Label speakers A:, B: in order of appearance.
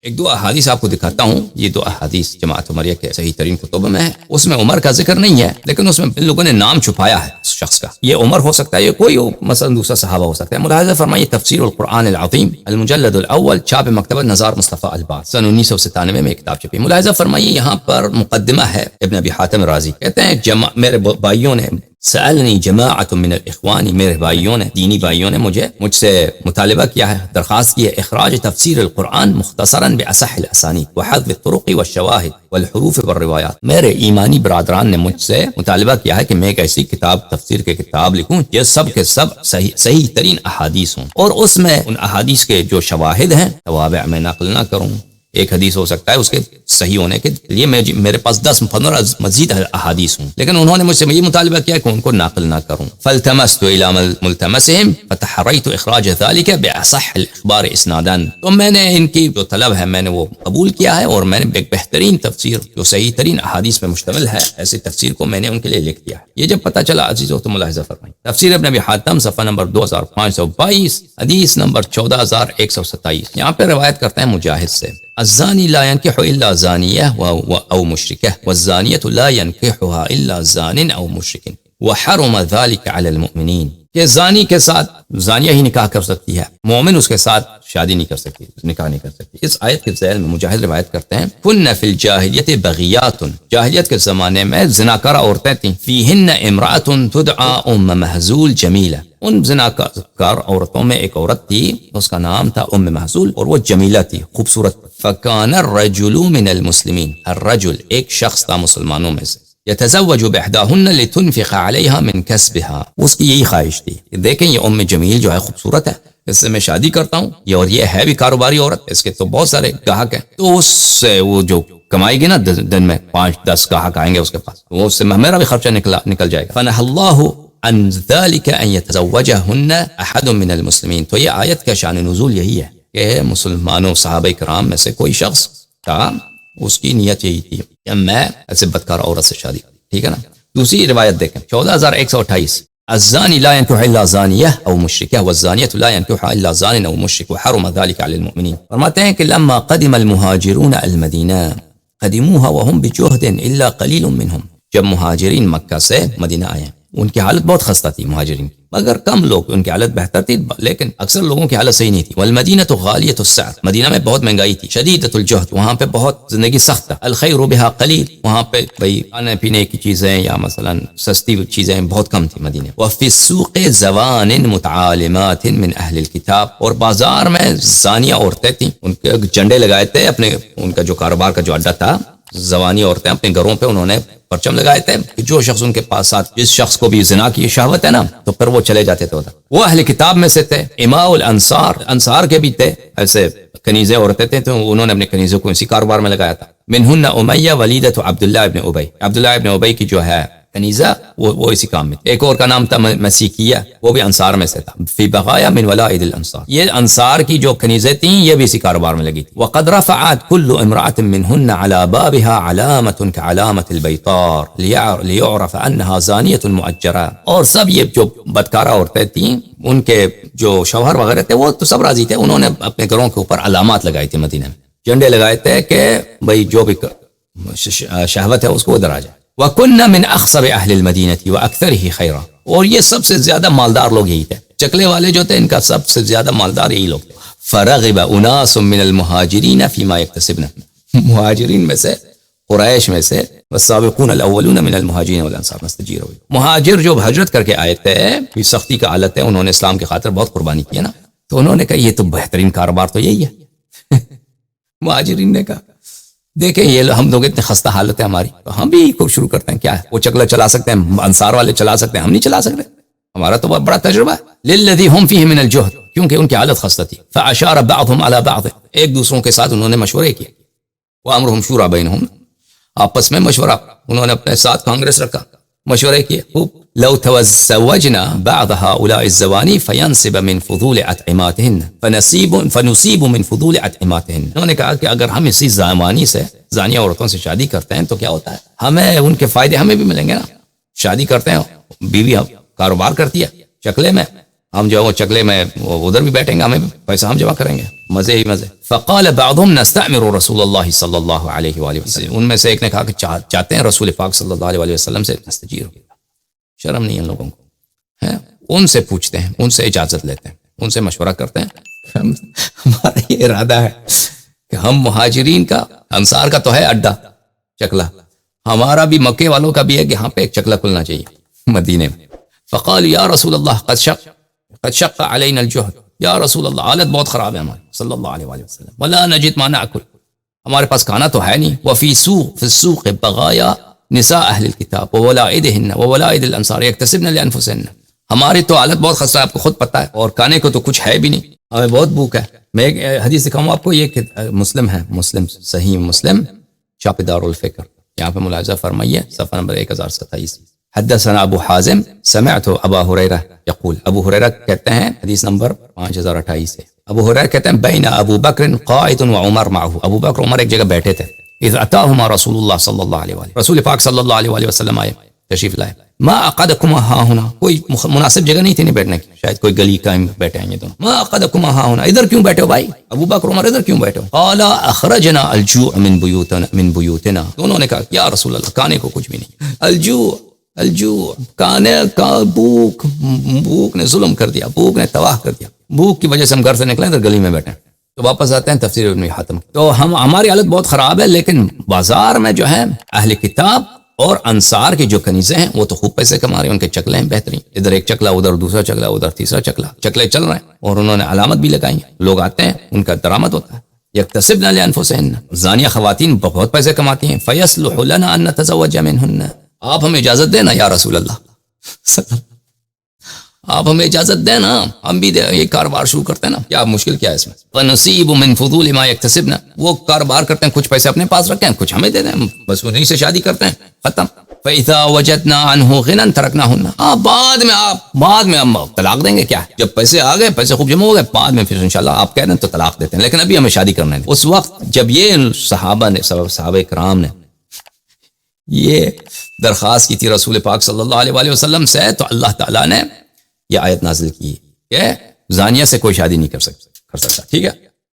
A: ایک دو احادیث آپ کو دکھاتا ہوں. یہ دو احادیث جماعت عمریہ کے صحیح ترین کتب میں ہے. اس میں عمر کا ذکر نہیں ہے، لیکن اس میں ان لوگوں نے نام چھپایا ہے اس شخص کا. یہ عمر ہو سکتا ہے، یہ کوئی مثلا دوسرا صحابہ ہو سکتا ہے. ملاحظہ فرمائیے تفسیر القرآن العظیم المجلد الاول، چھاپ مکتبہ نزار مصطفیٰ الباز، سن 1997 میں کتاب چھپی. ملاحظہ فرمائیے یہاں پر مقدمہ ہے ابن ابی حاتم رازی، کہتے ہیں میرے بھائیوں نے سألنی جماعت من الاخوان، میرے بھائیوں نے، دینی بھائیوں نے مجھ سے مطالبہ کیا ہے، درخواست کی ہے، اخراج تفسیر القرآن مختصرا باصح الاسانید وحذف الطرق والشواہد والحروف والروایات. میرے ایمانی برادران نے مجھ سے مطالبہ کیا ہے کہ میں ایک ایسی کتاب تفسیر کے کتاب لکھوں یہ سب کے سب صحیح ترین احادیث ہوں، اور اس میں ان احادیث کے جو شواہد ہیں توابع میں نقل نہ کروں. ایک حدیث ہو سکتا ہے اس کے صحیح ہونے کے لیے میرے پاس 10-15 مزید احادیث ہوں، لیکن انہوں نے مجھ سے یہ مطالبہ کیا کہ ان کو نقل نہ کروں. فالتمست الى ملتمسهم فتحريت اخراج ذلك باصح الاخبار اسنادا. تو میں نے ان کی جو طلب ہے میں نے وہ قبول کیا ہے، اور میں نے ایک بہترین تفسیر جو صحیح ترین احادیث پر مشتمل ہے ایسی تفسیر کو میں نے ان کے لیے لکھ دیا ہے. یہ جب پتہ چلا عزیزو تو ملاحظہ فرمائیں تفسیر ابن ابی حاتم صفحہ نمبر 2522 حدیث نمبر 14127. یہاں پہ روایت کرتے ہیں مجاہد سے، الزانی لا ينكح الا زانیہ او مشرکہ والزانیۃ لا ينكحها الا زان او مشرک وحرم ذلك على المؤمنین. کہ زانی کے ساتھ زانیہ ہی نکاح کر سکتی ہے، مومن اس کے ساتھ شادی نہیں کر سکتی، نکاح نہیں کر سکتی. اس آیت کے ذیل میں مجاہد روایت کرتے ہیں کن فی الجاہلیت بغیات، جاہلیت کے زمانے میں زناکار عورتیں تھیں، فیہن امرأۃ تدعى ام محزول جمیلہ. ان زناکار عورتوں میں ایک عورت تھی اس کا نام تھا ام محزول، اور وہ جمیلہ تھی، خوبصورت. فکان الرجل من المسلمین، الرجل ایک شخص تھا مسلمانوں میں سے، یتزوج باحداہن لتنفق علیہا من کسبہا، اس کی یہی خواہش تھی کہ دیکھیں یہ ام جمیل جو ہے خوبصورت ہے، اس سے میں شادی کرتا ہوں، یہ اور یہ ہے بھی کاروباری عورت، اس کے تو بہت سارے گاہک ہیں، تو اس سے وہ جو کمائے گی نا دن میں 5-10 گاہک آئیں گے اس کے پاس، وہ اس سے میرا بھی خرچہ نکل جائے گا. فنہى اللہ عن ذلك ان يتزوجهن احد من المسلمین. تو یہ آیت کا شان نزول یہی ہے کہ مسلمانوں صحابہ کرام میں سے کوئی شخص تھا اس کی نیت یہی تھی کہ میں ایسے بدکار عورت سے شادی، ٹھیک ہے نا. دوسری روایت دیکھیں 14128 الزانی لا ينكح الا زانیہ او مشرکہ والزانیۃ لا ينكح الا زان او مشرک وحرم ذلك على المؤمنین. فرماتے ہیں کہ لما قدم المہاجرون المدینہ قدموها وهم بجهد الا قلیل منهم. جب مہاجرین مکہ سے مدینہ آئے ان کی حالت بہت خستہ تھی، مہاجرین مگر کم لوگ، ان کی حالت بہتر تھی لیکن اکثر لوگوں کی حالت صحیح نہیں تھی. والمدینہ غالیۃ السعر، مدینہ میں بہت مہنگائی تھی. شدیدۃ الجہد، وہاں پہ بہت زندگی سخت تھا. الخیر بها قلیل، وہاں پہ بھئی کھانے پینے کی چیزیں یا مثلا سستی چیزیں بہت کم تھی مدینہ. وفی السوق زوان متعالمات من اہل الکتاب، اور بازار میں زانیہ عورتیں تھیں، ان کے جھنڈے لگائے تھے اپنے، ان کا جو کاروبار کا جو اڈا تھا، زوانی عورتیں اپنے گھروں پہ انہوں نے پرچم لگائے تھے کہ جو شخص ان کے پاس ساتھ، جس شخص کو بھی زنا کی شہوت ہے نا تو پھر وہ چلے جاتے تھے ادھر. وہ اہل کتاب میں سے تھے. اماء الانصار، انصار کے بھی تھے ایسے کنیزیں عورتیں تھے، تو انہوں نے اپنے کنیزوں کو اسی کاروبار میں لگایا تھا. منہن امیہ ولیدۃ عبداللہ ابن ابی، عبداللہ ابن ابی کی جو ہے کنیزہ وہ اسی کام میں. ایک اور کا نام تھا مسیکیہ، وہ بھی انصار میں سے تھا. فی بقایا من ولائد الانصار، یہ انصار کی جو کنیزیں تھیں یہ بھی اسی کاروبار میں لگی تھی. وقد رفعت كل امرأة منهن على بابها علامة كعلامة البيطار ليعرف انها زانية مؤجرة. اور سب یہ جو بدکارہ عورتیں تھیں ان کے جو شوہر وغیرہ تھے وہ تو سب راضی تھے، انہوں نے اپنے گھروں کے اوپر علامات لگائی تھی، مدینہ میں جھنڈے لگائے تھے کہ بھئی جو بھی شہوت ہے اس کو ادھر آ جائے. وَكُنَّ مِنْ أَخْصَبِ أَهْلِ الْمَدِينَةِ وَأَكْثَرِهِ خَيْرًا، اور یہ سب سے زیادہ مالدار لوگ یہی تھے، چکلے والے جو تھے ان کا سب سے زیادہ مالدار یہی لوگ تھے. فَرَغِبَ أُنَاسٌ مِنَ الْمُهَاجِرِينَ فِي مَا يَكْتَسِبْنَ، مہاجرین میں سے، قریش میں سے، والسابقون الاولون من المہاجرین والانصار مستجیرون، مہاجر جو ہجرت کر کے آئے تھے، یہ سختی کا حالت ہے، انہوں نے اسلام کی خاطر بہت قربانی کی ہے نا، تو انہوں نے کہا یہ تو بہترین کاروبار تو یہی ہے. مہاجرین نے کہا دیکھیں یہ ہم لوگ اتنے خستہ حالت ہے ہماری، تو ہم بھی کو شروع کرتے ہیں. کیا ہے وہ چکلا چلا سکتے ہیں، انصار والے چلا سکتے ہیں، ہم نہیں چلا سکتے، ہمارا تو بہت بڑا تجربہ ہے. للذی هم فیہ من الجہد، کیونکہ ان کی حالت خستہ تھی. فاشار بعضهم علی بعض، ایک دوسروں کے ساتھ انہوں نے مشورے کیے. وامرهم شورى بینہم، آپس میں مشورہ، انہوں نے اپنے ساتھ کانگریس رکھا، مشورے کیے. لو تزوجنا بعض هؤلاء الزوانی فينصب من فضول اطعماتهن فنصيب من فضول اطعماتهن. انہوں نے کہا کہ اگر ہم اسی زوانی سے، زانیہ عورتوں سے شادی کرتے ہیں تو کیا ہوتا ہے، ہمیں ان کے فائدے ہمیں بھی ملیں گے نا. شادی کرتے ہیں، بیوی کاروبار کرتی ہے چکلے میں، ہم جو ہے وہ چکلے میں ادھر بھی بیٹھیں گے، ہمیں پیسہ ہم جمع کریں گے، مزے ہی مزے. فقال بعضهم نستعمر رسول اللہ صلی اللہ علیہ وآلہ وسلم، ان میں سے ایک نے کہا کہ چاہتے ہیں رسول پاک صلی اللہ علیہ وسلم سے نستجیر. شرم نہیں ان لوگوں کو، ہیں ان سے پوچھتے ہیں، ان سے اجازت لیتے ہیں، ان سے مشورہ کرتے ہیں. ہمارا یہ ارادہ ہے کہ ہم مہاجرین کا، انصار کا تو ہے اڈا چکلا، ہمارا بھی مکے والوں کا بھی ہے کہ یہاں پہ ایک چکلا کھلنا چاہیے مدینے میں. فقال یا رسول اللہ قد شق علینا الجہد، یا رسول اللہ حالت بہت خراب ہے ہماری صلی اللہ علیہ وآلہ وسلم، ولا نجد ما ناکل، ہمارے پاس کھانا تو ہے نہیں. وفی السوق بغایا نساء اہل الکتاب وولائدہن وولائد الانصار یکتسبن لانفسہن، ہماری تو حالت بہت خستہ ہے، آپ کو خود پتہ ہے، اور کھانے کو تو کچھ ہے بھی نہیں، ہمیں بہت بھوک ہے. میں ایک حدیث دکھاؤں آپ کو، یہ مسلم ہے، مسلم صحیح مسلم شاپ دار الفکر، یہاں پہ ملاحظہ فرمائیے صفحہ نمبر 1027. حدثنا ابو حازم سمعت ابا ہریرہ یقول، ابو ہریرہ کہتے ہیں حدیث نمبر 5028 ہے، ابو ہریرہ کہتے ہیں بین ابو بکر قائد وعمر معه، ابو بکر عمر ایک جگہ بیٹھے تھے. اذ اتاہما رسول اللہ صلی اللہ علیہ وآلہ، رسول پاک صلی اللہ علیہ وآلہ وسلم آئے، تشریف لائے. ما اقعدکما ہا ہونا، کوئی مناسب جگہ نہیں تھی نہیں بیٹھنے کی، شاید کوئی گلی کا بیٹھے ہیں یہ دونوں. ما اقعدکما ہا ہونا، ادھر کیوں بیٹھے ہو بھائی، ابو بکر عمر ادھر کیوں بیٹھے ہو؟ قال اخرجنا الجوع من بیوتنا، دونوں نے کہا یا رسول اللہ کھانے کو کچھ بھی نہیں، الجوع کھانے کا، بھوک نے ظلم کر دیا، بھوک نے تباہ کر دیا، بھوک کی وجہ سے ہم گھر سے نکلے ادھر گلی میں بیٹھے. تو واپس آتے ہیں تفسیر ابن حاتم. تو ہماری حالت بہت خراب ہے، لیکن بازار میں جو ہے اہل کتاب اور انصار کی جو کنیزیں ہیں وہ تو خوب پیسے کما رہے ہیں، ان کے چکلے ہیں بہترین، ادھر ایک چکلا، ادھر دوسرا چکلا، ادھر تیسرا چکلا، چکلے چل رہے ہیں، اور انہوں نے علامت بھی لگائی ہیں، لوگ آتے ہیں ان کا درآمد ہوتا ہے. یکتسبن لانفسہن، زانیہ خواتین بہت پیسے کماتی ہیں. فیصلح لنا ان نتزوج منہن، آپ ہمیں اجازت دینا یا رسول اللہ، آپ ہمیں اجازت دینا، ہم بھی یہ کاروبار شروع کرتے ہیں نا، کیا مشکل کیا ہے اس میں. فنصیب من فضول ما یکتسبن، وہ کاروبار کرتے ہیں، کچھ پیسے اپنے پاس رکھتے ہیں، کچھ ہمیں دے دیں، بس انہیں سے شادی کرتے ہیں، ختم. فاذا وجدنا عنه غنى تركناهن، بعد میں ہم طلاق دیں گے، کیا ہے جب پیسے آ گئے، پیسے خوب جمع ہو گئے، بعد میں پھر انشاءاللہ آپ کہہ دیں تو طلاق دیتے ہیں، لیکن ابھی ہمیں شادی کرنا ہے. اس وقت جب یہ صحابہ کرام نے یہ درخواست کی تھی رسول پاک صلی اللہ علیہ وآلہ وسلم سے، تو اللہ تعالیٰ نے یہ آیت نازل کی کہ زانیہ سے کوئی شادی نہیں کر سکتا. ٹھیک ہے.